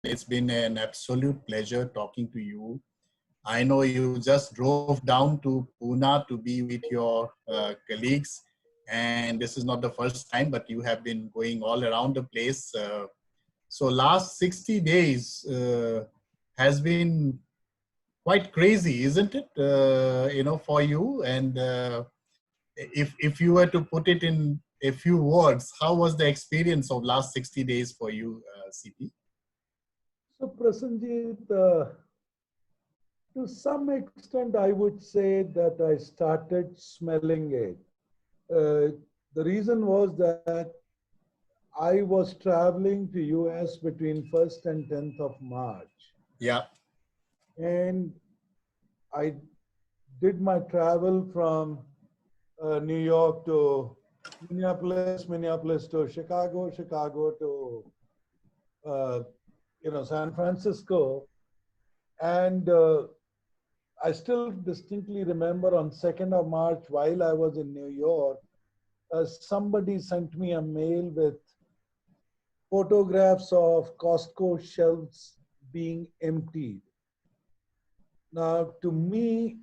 It's been an absolute pleasure talking to you. I know you just drove down to Pune to be with your colleagues, and this is not the first time, but you have been going all around the place. So last 60 days has been quite crazy, isn't it? For you. And if you were to put it in a few words, how was the experience of last 60 days for you, CP? So, Prasenjit, to some extent, I would say that I started smelling it. The reason was that I was traveling to US between 1st and 10th of March. Yeah. And I did my travel from New York to Minneapolis, Minneapolis to Chicago, Chicago to uh, San Francisco, and I still distinctly remember on 2nd of March while I was in New York, somebody sent me a mail with photographs of Costco shelves being emptied. Now, to me,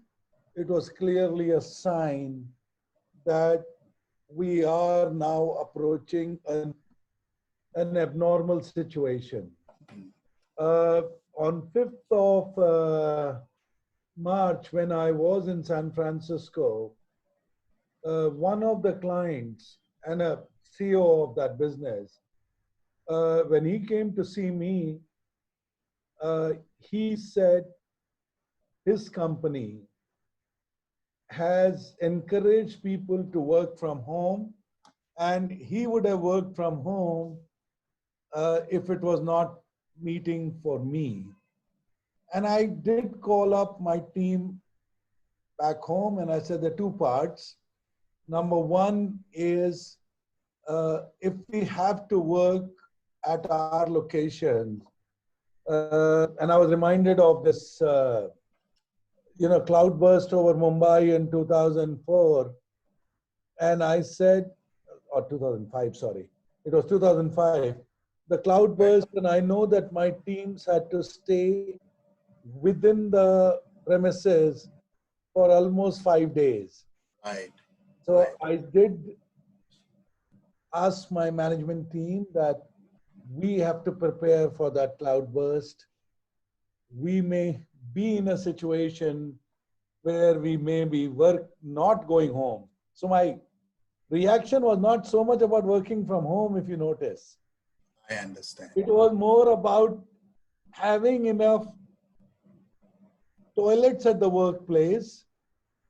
it was clearly a sign that we are now approaching an abnormal situation. Uh, on 5th of March, when I was in San Francisco, one of the clients and a CEO of that business, when he came to see me, he said his company has encouraged people to work from home, and he would have worked from home if it was not meeting for me. And I did call up my team back home and I said there are two parts. Number one is if we have to work at our location, and I was reminded of this, cloudburst over Mumbai in 2004, and I said, or 2005, sorry, it was 2005. The cloudburst, and I know that my teams had to stay within the premises for almost 5 days. Right. So Right. I did ask my management team that we have to prepare for that cloudburst. We may be in a situation where we may be not going home. So my reaction was not so much about working from home, if you notice. I understand. It was more about having enough toilets at the workplace.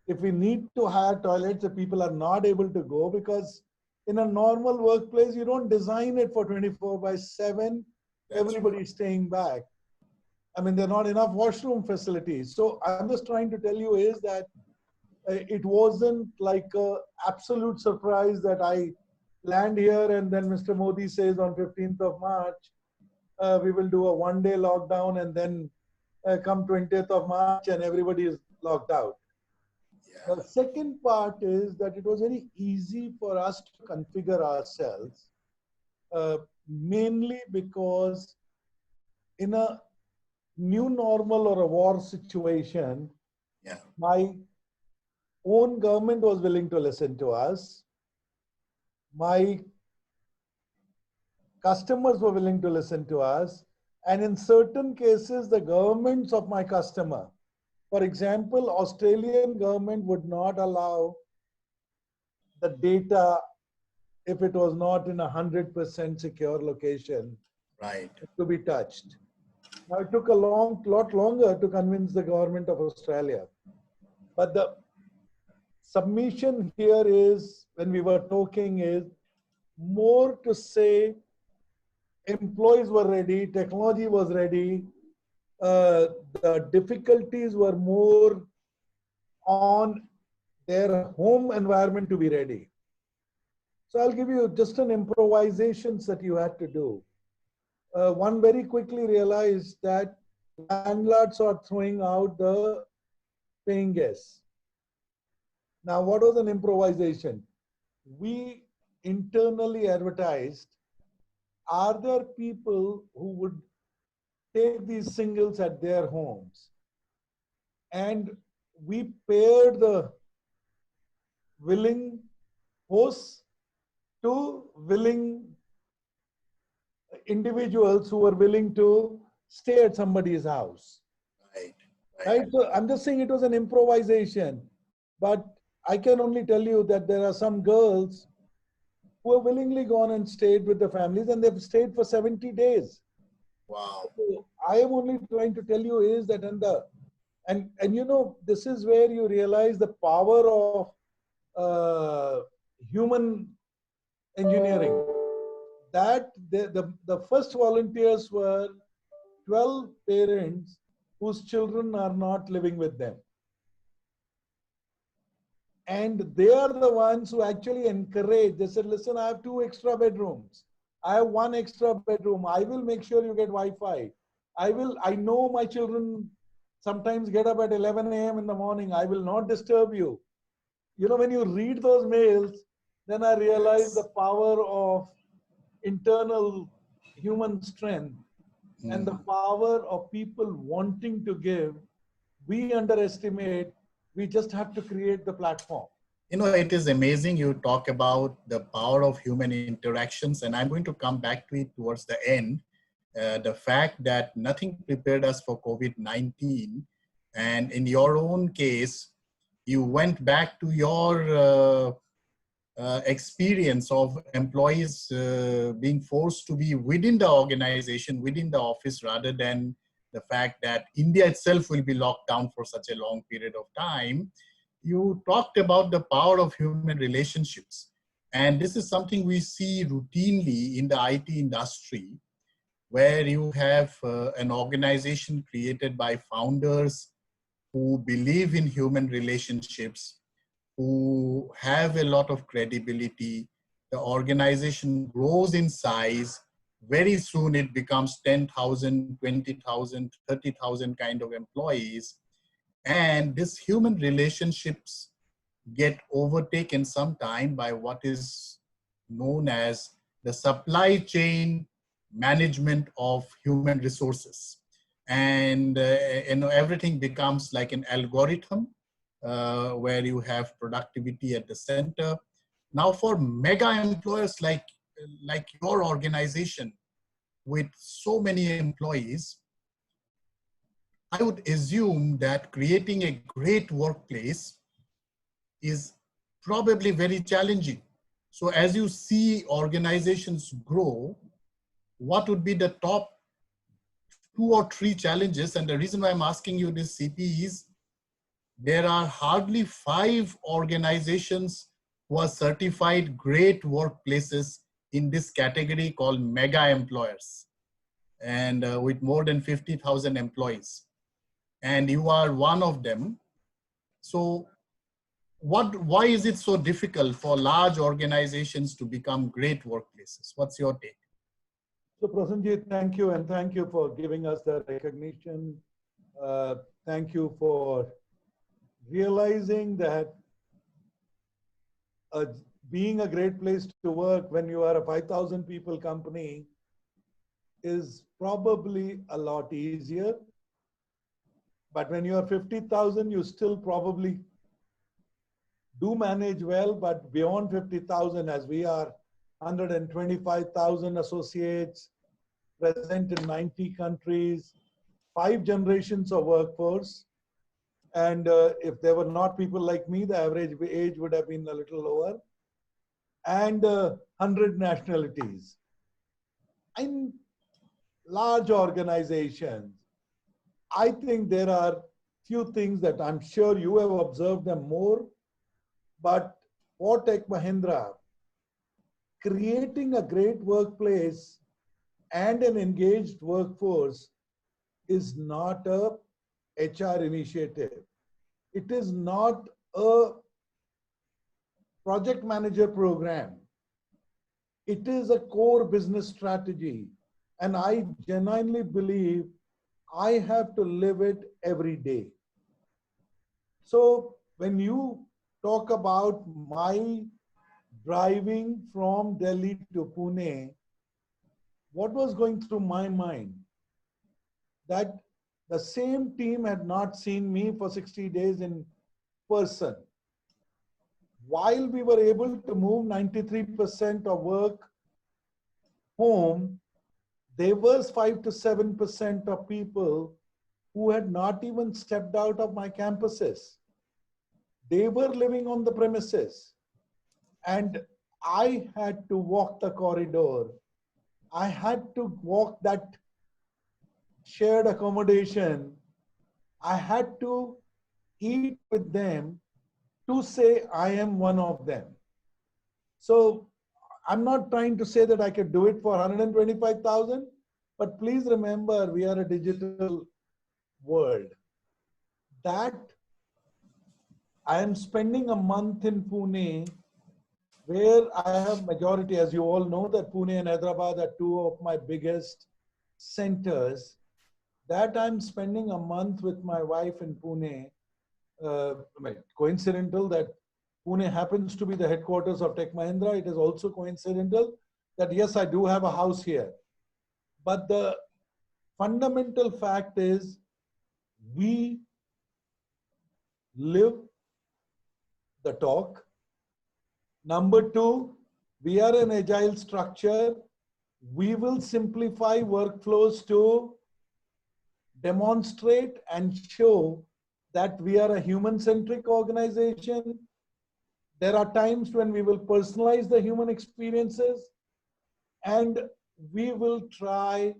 If we need to hire toilets, if people are not able to go, because in a normal workplace, you don't design it for 24/7. Everybody is staying back. I mean, there are not enough washroom facilities. So I'm just trying to tell you is that it wasn't like a absolute surprise that I land here and then Mr. Modi says on 15th of March, we will do a one-day lockdown, and then come 20th of March and everybody is locked out. Yeah. The second part is that it was very easy for us to configure ourselves, mainly because in a new normal or a war situation, Yeah. my own government was willing to listen to us. My customers were willing to listen to us. And in certain cases, the governments of my customer, for example, Australian government would not allow the data if it was not in 100% secure location Right. to be touched. Now it took a lot longer to convince the government of Australia. But the submission here is, when we were talking, is more to say employees were ready, technology was ready, the difficulties were more on their home environment to be ready. So I'll give you just an improvisations that you had to do. One very quickly realized that landlords are throwing out the paying guests. Now, what was an improvisation? We internally advertised, are there people who would take these singles at their homes, and we paired the willing hosts to willing individuals who were willing to stay at somebody's house. Right. Right? So I'm just saying it was an improvisation, but I can only tell you that there are some girls who have willingly gone and stayed with the families, and they've stayed for 70 days. Wow. So I am only trying to tell you is that and you know, this is where you realize the power of human engineering. That the first volunteers were 12 parents whose children are not living with them. And they are the ones who actually encourage. They said, listen, I have 2 extra bedrooms. I have 1 extra bedroom. I will make sure you get Wi-Fi. I know my children sometimes get up at 11 a.m. in the morning. I will not disturb you. You know, when you read those mails, then I realize the power of internal human strength and the power of people wanting to give. We underestimate. We just have to create the platform. You know, it is amazing you talk about the power of human interactions, and I'm going to come back to it towards the end. The fact that nothing prepared us for COVID-19, and in your own case, you went back to your experience of employees being forced to be within the organization, within the office, rather than the fact that India itself will be locked down for such a long period of time. You talked about the power of human relationships. And this is something we see routinely in the IT industry, where you have an organization created by founders who believe in human relationships, who have a lot of credibility. The organization grows in size. Very soon it becomes 10,000, 20,000, 30,000 kind of employees. And these human relationships get overtaken sometime by what is known as the supply chain management of human resources. And everything becomes like an algorithm where you have productivity at the center. Now for mega employers like your organization with so many employees, I would assume that creating a great workplace is probably very challenging. So as you see organizations grow, what would be the top 2 or 3 challenges? And the reason why I'm asking you this, CP, is there are hardly 5 organizations who are certified great workplaces in this category called mega employers, and with more than 50,000 employees. And you are one of them. So why is it so difficult for large organizations to become great workplaces? What's your take? So Prasenjit, thank you, and thank you for giving us the recognition. Thank you for realizing that being a great place to work when you are a 5,000 people company is probably a lot easier. But when you are 50,000, you still probably do manage well, but beyond 50,000, as we are 125,000 associates, present in 90 countries, 5 generations of workforce. And if there were not people like me, the average age would have been a little lower. And 100 nationalities. In large organizations, I think there are few things that I'm sure you have observed them more. But for Tech Mahindra, creating a great workplace and an engaged workforce is not a HR initiative. It is not a project manager program. It is a core business strategy. And I genuinely believe I have to live it every day. So when you talk about my driving from Delhi to Pune, what was going through my mind? that the same team had not seen me for 60 days in person. While we were able to move 93% of work home, there was 5 to 7% of people who had not even stepped out of my campuses. They were living on the premises, and I had to walk the corridor. I had to walk that shared accommodation. I had to eat with them to say I am one of them. So I'm not trying to say that I could do it for 125,000, but please remember we are a digital world. That I am spending a month in Pune where I have majority, as you all know, that Pune and Hyderabad are two of my biggest centers. That I'm spending a month with my wife in Pune. Coincidental that Pune happens to be the headquarters of Tech Mahindra. It is also coincidental that yes, I do have a house here. But the fundamental fact is we live the talk. Number two, we are an agile structure. We will simplify workflows to demonstrate and show that we are a human-centric organization. There are times when we will personalize the human experiences, and we will try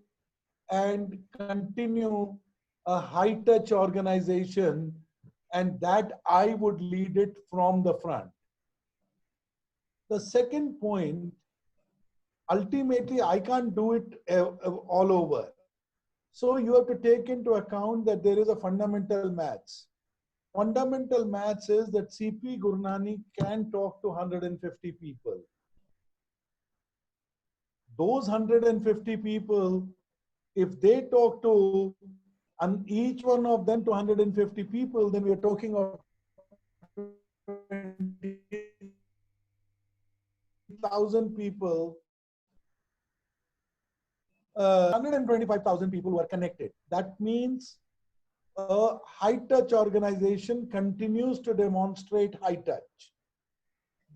and continue a high-touch organization, and that I would lead it from the front. The second point, ultimately, I can't do it all over. So you have to take into account that there is a fundamental maths. Fundamental maths is that CP Gurnani can talk to 150 people. Those 150 people, if they talk to each one of them to 150 people, then we are talking of 20,000 people, 125,000 people who are connected. That means a high-touch organization continues to demonstrate high touch.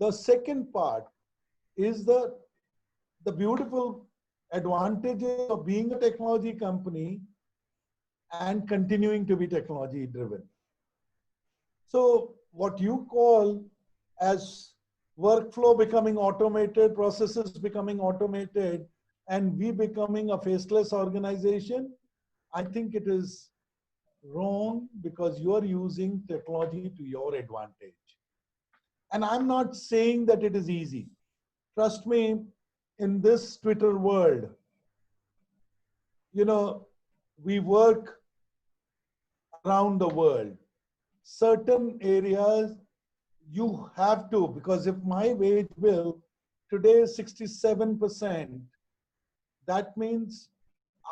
The second part is the beautiful advantages of being a technology company and continuing to be technology driven. So what you call as workflow becoming automated, processes becoming automated, and we becoming a faceless organization, I think it is wrong because you are using technology to your advantage. And I'm not saying that it is easy. Trust me, in this Twitter world, you know, we work around the world. Certain areas you have to, because if my wage bill today is 67%, that means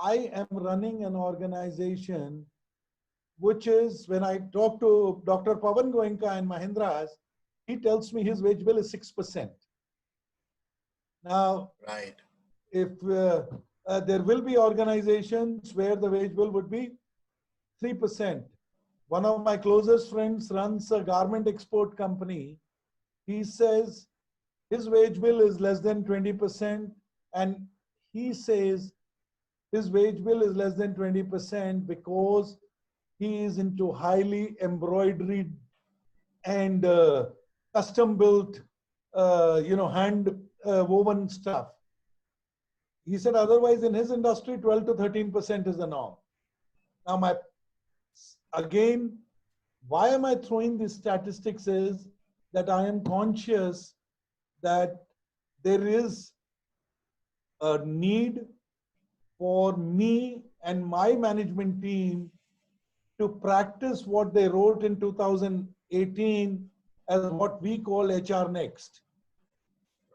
I am running an organization which is, when I talk to Dr. Pawan Goenka in Mahindra's, he tells me his wage bill is 6%. Now, Right. if there will be organizations where the wage bill would be 3%. One of my closest friends runs a garment export company. He says his wage bill is less than 20%, and he says his wage bill is less than 20% because he is into highly embroidered and custom built, hand woven stuff. He said otherwise in his industry, 12 to 13% is the norm. Now, again, why am I throwing these statistics is that I am conscious that there is a need for me and my management team to practice what they wrote in 2018 as what we call HR Next.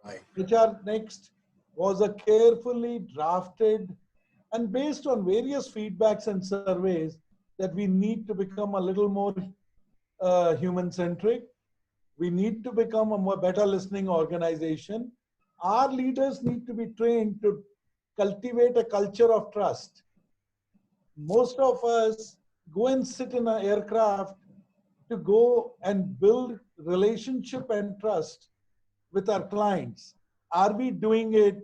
Right. HR Next was a carefully drafted and based on various feedbacks and surveys that we need to become a little more human-centric. We need to become a more better listening organization. Our leaders need to be trained to cultivate a culture of trust. most of us go and sit in an aircraft to go and build relationship and trust with our clients. Are we doing it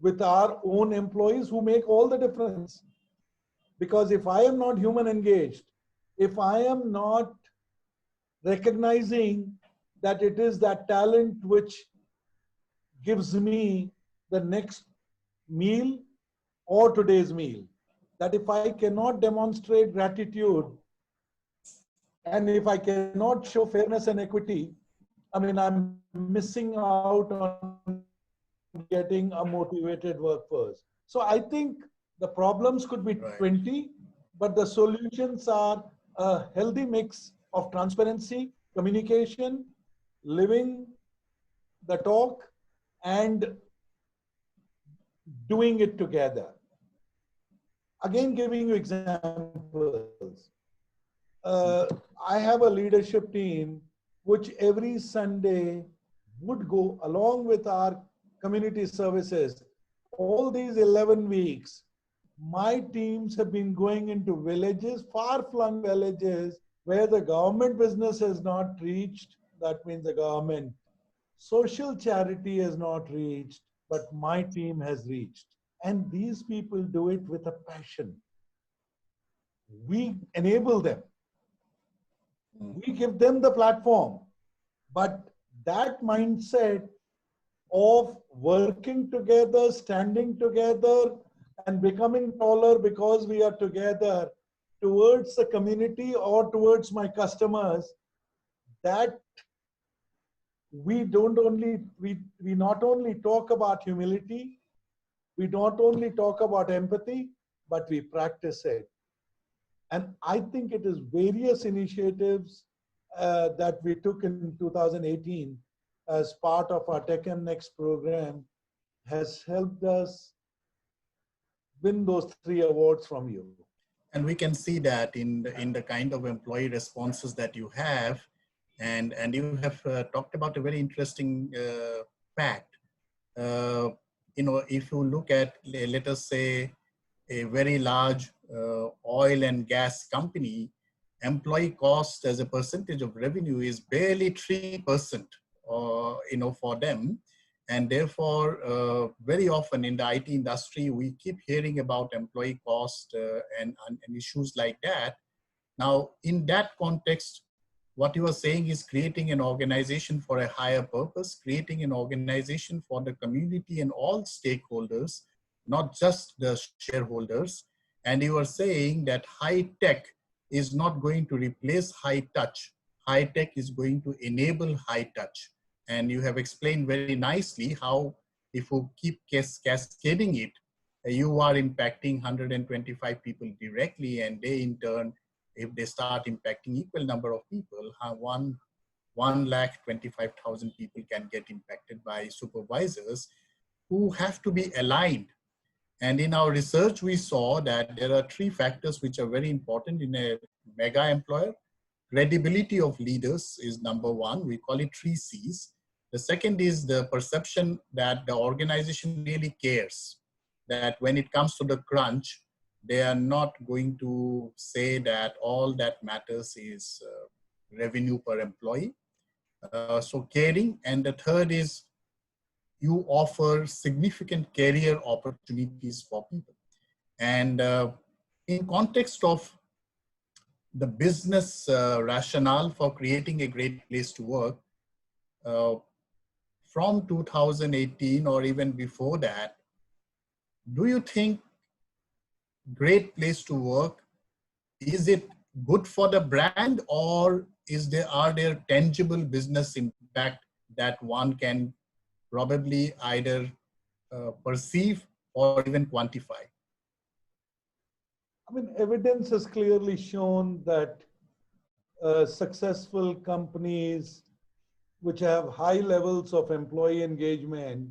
with our own employees who make all the difference? Because if I am not human engaged, if I am not recognizing that it is that talent which gives me the next meal or today's meal, that if I cannot demonstrate gratitude and if I cannot show fairness and equity, I mean, I'm missing out on getting a motivated workforce. So I think the problems could be Right. 20, but the solutions are a healthy mix of transparency, communication, living the talk, and doing it together. Again, giving you examples. I have a leadership team which every Sunday would go along with our community services. All these 11 weeks, my teams have been going into villages, far-flung villages, where the government business has not reached. That means the government social charity has not reached, but my team has reached. And these people do it with a passion. We enable them. We give them the platform. But that mindset of working together, standing together, and becoming taller because we are together towards the community or towards my customers, that we not only talk about humility, we not only talk about empathy, but we practice it. And I think it is various initiatives that we took in 2018 as part of our Tech and Next program has helped us win those 3 awards from you. And we can see that in the kind of employee responses that you have, and you have talked about a very interesting fact. If you look at, let us say, a very large oil and gas company, employee cost as a percentage of revenue is barely 3%, for them. And therefore, very often in the IT industry, we keep hearing about employee cost and issues like that. Now, in that context, what you are saying is creating an organization for a higher purpose, creating an organization for the community and all stakeholders, not just the shareholders. And you are saying that high tech is not going to replace high touch. High tech is going to enable high touch. And you have explained very nicely how if you keep cascading it, you are impacting 125 people directly, and they in turn, if they start impacting equal number of people, 1,25,000 people can get impacted by supervisors who have to be aligned. And in our research, we saw that there are 3 factors which are very important in a mega employer. Credibility of leaders is number 1. We call it 3 C's. The second is the perception that the organization really cares, that when it comes to the crunch, they are not going to say that all that matters is revenue per employee. So caring. And the third is you offer significant career opportunities for people. And in context of the business rationale for creating a great place to work, from 2018 or even before that, do you think great place to work, is it good for the brand, or are there tangible business impact that one can probably either perceive or even quantify? I mean, evidence has clearly shown that successful companies which have high levels of employee engagement,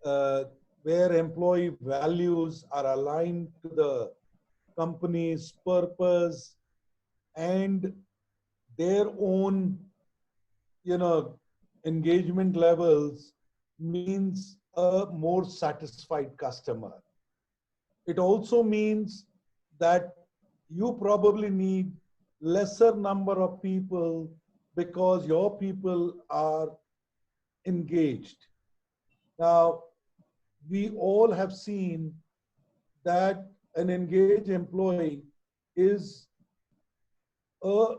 where employee values are aligned to the company's purpose and their own, engagement levels, means a more satisfied customer. It also means that you probably need lesser number of people because your people are engaged. Now, we all have seen that an engaged employee is a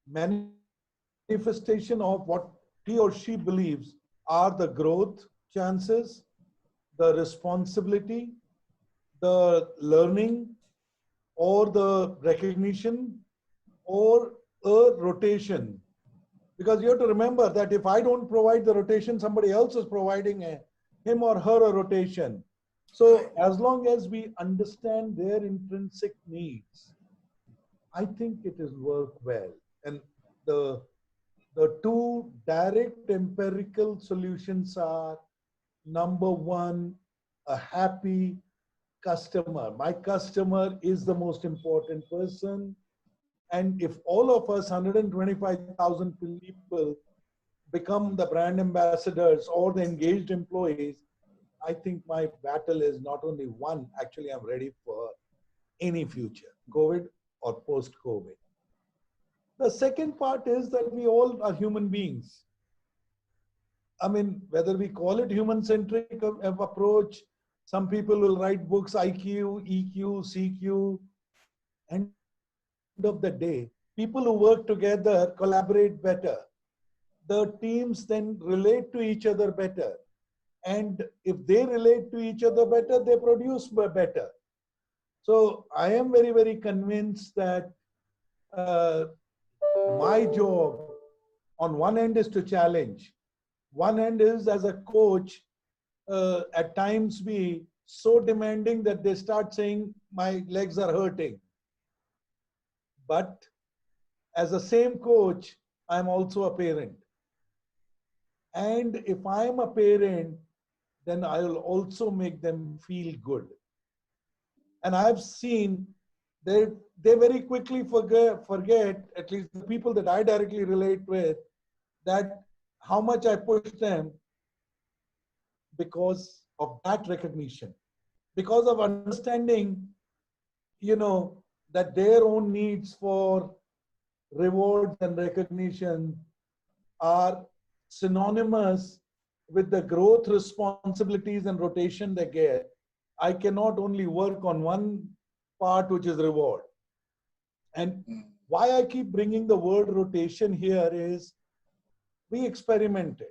manifestation of what he or she believes are the growth chances, the responsibility, the learning, or the recognition, or a rotation. Because you have to remember that if I don't provide the rotation, somebody else is providing him or her a rotation. So as long as we understand their intrinsic needs, I think it is work well. And the two direct empirical solutions are, number one, a happy customer. My customer is the most important person. And if all of us, 125,000 people, become the brand ambassadors or the engaged employees, I think my battle is not only won, actually, I'm ready for any future, COVID or post COVID. The second part is that we all are human beings. I mean, whether we call it human centric approach, some people will write books, IQ, EQ, CQ. End of the day, people who work together collaborate better. The teams then relate to each other better. And if they relate to each other better, they produce better. So I am very, very convinced that my job on one end is to challenge. One end is, as a coach, at times be so demanding that they start saying, my legs are hurting. But as the same coach, I'm also a parent. And if I'm a parent, then I'll also make them feel good. And I've seen they very quickly forget, at least the people that I directly relate with, that how much I push them because of that recognition, because of understanding, that their own needs for rewards and recognition are synonymous with the growth responsibilities and rotation they get. I cannot only work on one part, which is reward. And why I keep bringing the word rotation here is we experimented.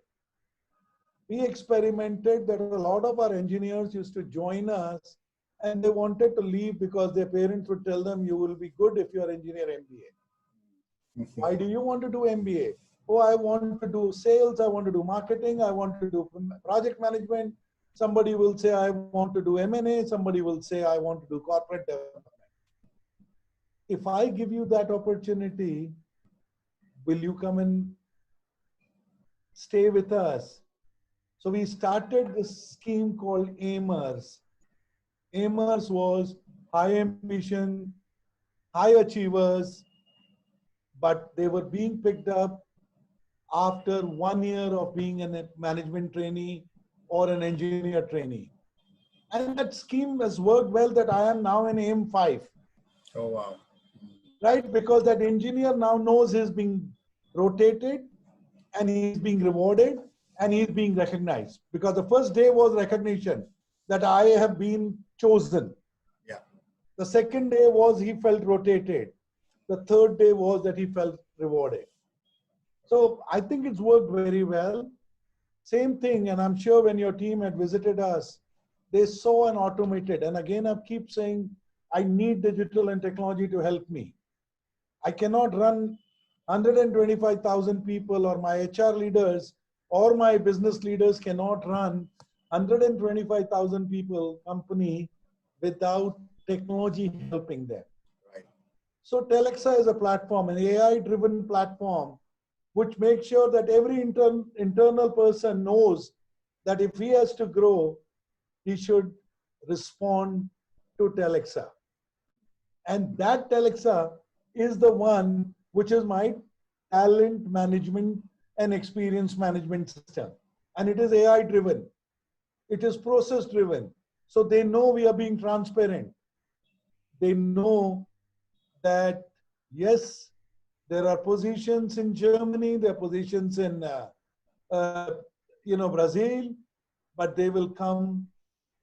We experimented that a lot of our engineers used to join us and they wanted to leave because their parents would tell them, you will be good if you're engineer MBA. Why do you want to do MBA? Oh, I want to do sales, I want to do marketing, I want to do project management. Somebody will say, I want to do M&A. Somebody will say, I want to do corporate development. If I give you that opportunity, will you come and stay with us? So we started this scheme called AIMers. AIMers was high ambition, high achievers, but they were being picked up after 1 year of being a management trainee or an engineer trainee. And that scheme has worked well that I am now in AIM 5. Oh, wow. Right? Because that engineer now knows he's being rotated and he's being rewarded and he's being recognized. Because the first day was recognition that I have been chosen. Yeah. The second day was he felt rotated. The third day was that he felt rewarded. So I think it's worked very well. Same thing, and I'm sure when your team had visited us, they saw an automated, and again, I keep saying, I need digital and technology to help me. I cannot run 125,000 people, or my HR leaders or my business leaders cannot run 125,000 people company without technology helping them. Right. So Telexa is a platform, an AI-driven platform, which makes sure that every internal person knows that if he has to grow, he should respond to Telexa. And that Telexa is the one which is my talent management and experience management system. And it is AI driven. It is process driven. So they know we are being transparent. They know that, yes, there are positions in Germany, there are positions in uh, Brazil, but they will come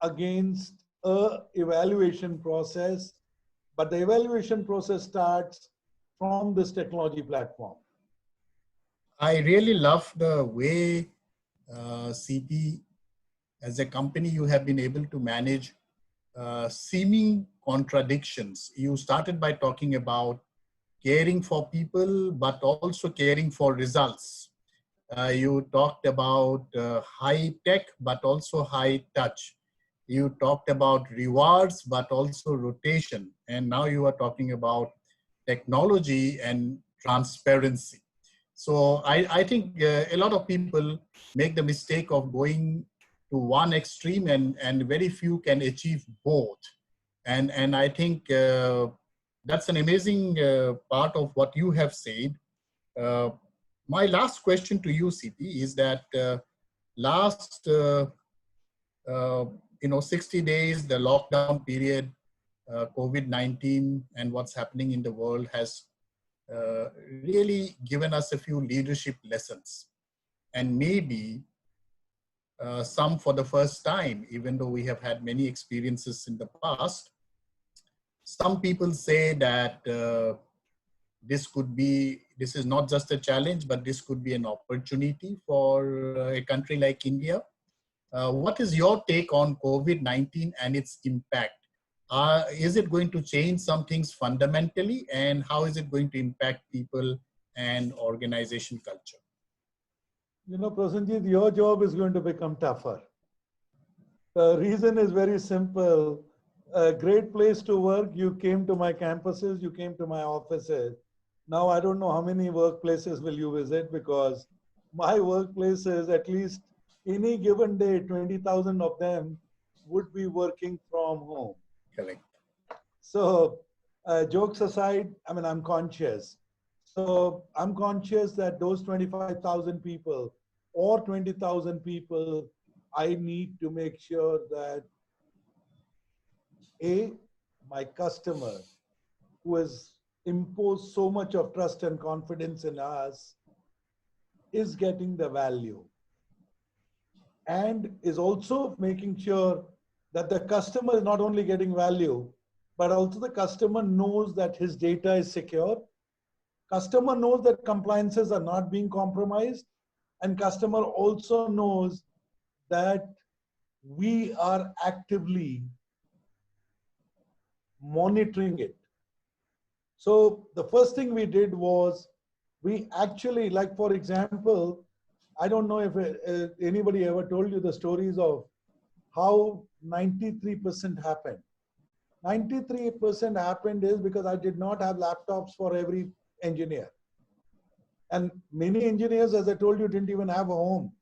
against a evaluation process. But the evaluation process starts from this technology platform. I really love the way CP, as a company, you have been able to manage seeming contradictions. You started by talking about caring for people, but also caring for results. You talked about high tech, but also high touch. You talked about rewards, but also rotation. And now you are talking about technology and transparency. So I think a lot of people make the mistake of going to one extreme, and very few can achieve both. And I think that's an amazing part of what you have said. Uh, my last question to you, CP, is that last uh, 60 days, the lockdown period, COVID-19, and what's happening in the world has really given us a few leadership lessons, and maybe some for the first time, even though we have had many experiences in the past. Some people say that this is not just a challenge, but this could be an opportunity for a country like India. What is your take on COVID-19 and its impact? Is it going to change some things fundamentally, and how is it going to impact people and organization culture? Prasenjit, your job is going to become tougher. The reason is very simple. A great place to work. You came to my campuses, you came to my offices. Now, I don't know how many workplaces will you visit, because my workplaces, at least any given day, 20,000 of them would be working from home. Correct. So, jokes aside, I mean, I'm conscious. So, I'm conscious that those 25,000 people or 20,000 people, I need to make sure that my customer, who has imposed so much of trust and confidence in us, is getting the value, and is also making sure that the customer is not only getting value, but also the customer knows that his data is secure. Customer knows that compliances are not being compromised, and customer also knows that we are actively monitoring it. So the first thing we did was, we actually, like for example, I don't know if anybody ever told you the stories of how 93% happened. 93% happened is because I did not have laptops for every engineer. And many engineers, as I told you, didn't even have a home.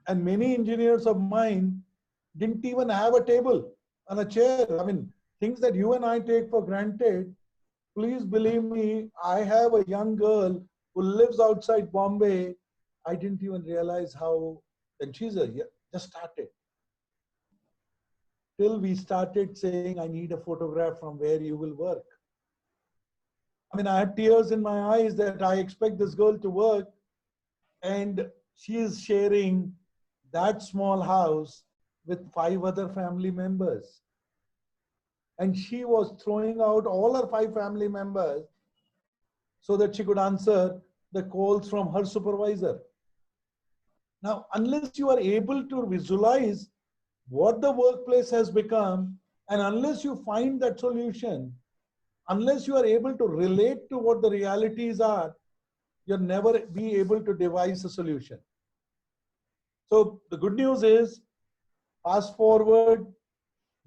And many engineers of mine didn't even have a table and a chair. I mean, things that you and I take for granted. Please believe me, I have a young girl who lives outside Bombay. I didn't even realize how, and she's just started. Till we started saying, I need a photograph from where you will work. I mean, I had tears in my eyes that I expect this girl to work, and she is sharing that small house with 5 other family members. And she was throwing out all her 5 family members so that she could answer the calls from her supervisor. Now, unless you are able to visualize what the workplace has become, and unless you find that solution, unless you are able to relate to what the realities are, you'll never be able to devise a solution. So the good news is, fast forward,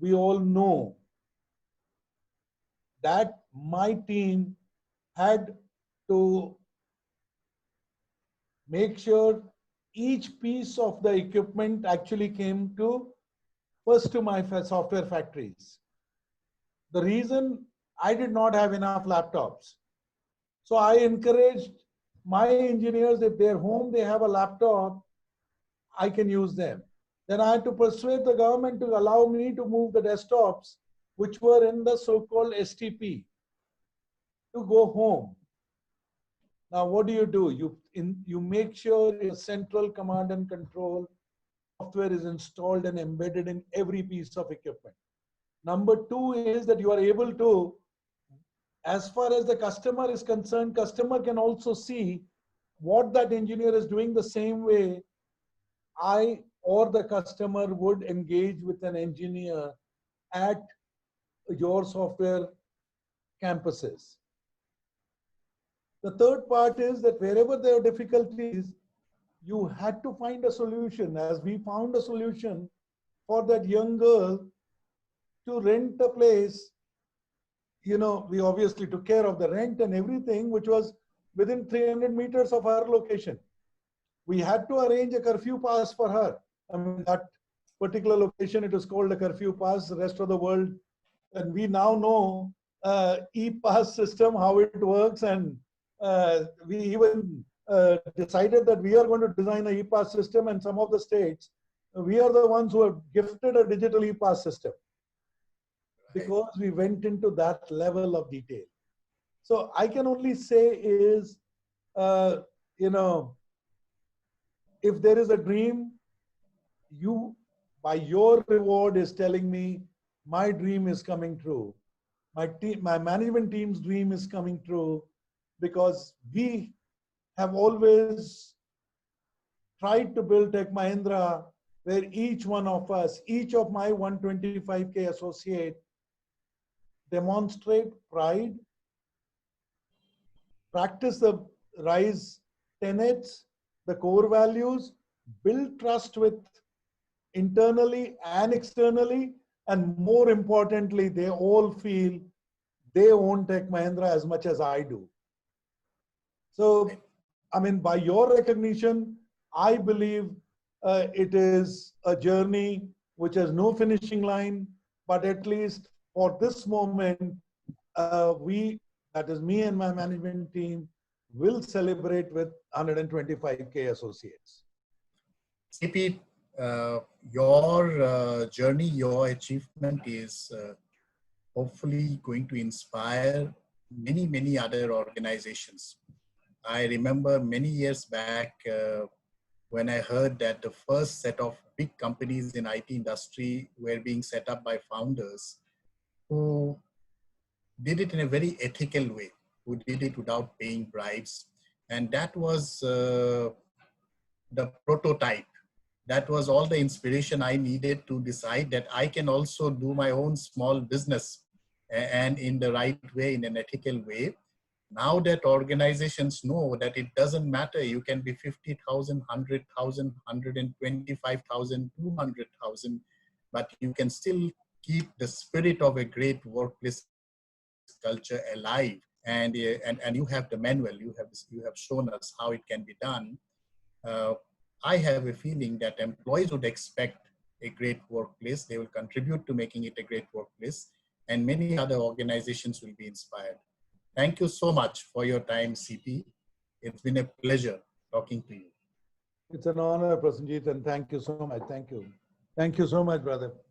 we all know that my team had to make sure each piece of the equipment actually came to first to my software factories. The reason, I did not have enough laptops. So I encouraged my engineers, if they're home, they have a laptop, I can use them. Then I had to persuade the government to allow me to move the desktops, which were in the so-called STP, to go home. Now, what do? You make sure your central command and control software is installed and embedded in every piece of equipment. Number two is that you are able to, as far as the customer is concerned, customer can also see what that engineer is doing the same way I or the customer would engage with an engineer at your software campuses. The third part is that wherever there are difficulties, you had to find a solution, as we found a solution for that young girl to rent a place. You know, we obviously took care of the rent and everything, which was within 300 meters of her location. We had to arrange a curfew pass for her. I mean, that particular location, it was called a curfew pass. The rest of the world, and we now know e-pass system, how it works, and we even decided that we are going to design an e-pass system, and some of the states, we are the ones who have gifted a digital e-pass system because we went into that level of detail. So I can only say is, you know, if there is a dream, you, by your reward, is telling me my dream is coming true. My management team's dream is coming true, because we have always tried to build Tech Mahindra where each one of us, each of my 125K associate, demonstrate pride, practice the RISE tenets, the core values, build trust with internally and externally, and more importantly, they all feel they own Tech Mahindra as much as I do. So, I mean, by your recognition, I believe it is a journey which has no finishing line, but at least for this moment, we, that is me and my management team, will celebrate with 125K associates. CP, your journey, your achievement is hopefully going to inspire many, many other organizations. I remember many years back when I heard that the first set of big companies in IT industry were being set up by founders who did it in a very ethical way, who did it without paying bribes. And that was the prototype. That was all the inspiration I needed to decide that I can also do my own small business and in the right way, in an ethical way. Now that organizations know that it doesn't matter, you can be 50,000, 100,000, 125,000, 200,000, but you can still keep the spirit of a great workplace culture alive. And you have the manual, you have shown us how it can be done. I have a feeling that employees would expect a great workplace. They will contribute to making it a great workplace, and many other organizations will be inspired. Thank you so much for your time, CP. It's been a pleasure talking to you. It's an honor, Prasenjit, and thank you so much. Thank you. Thank you so much, brother.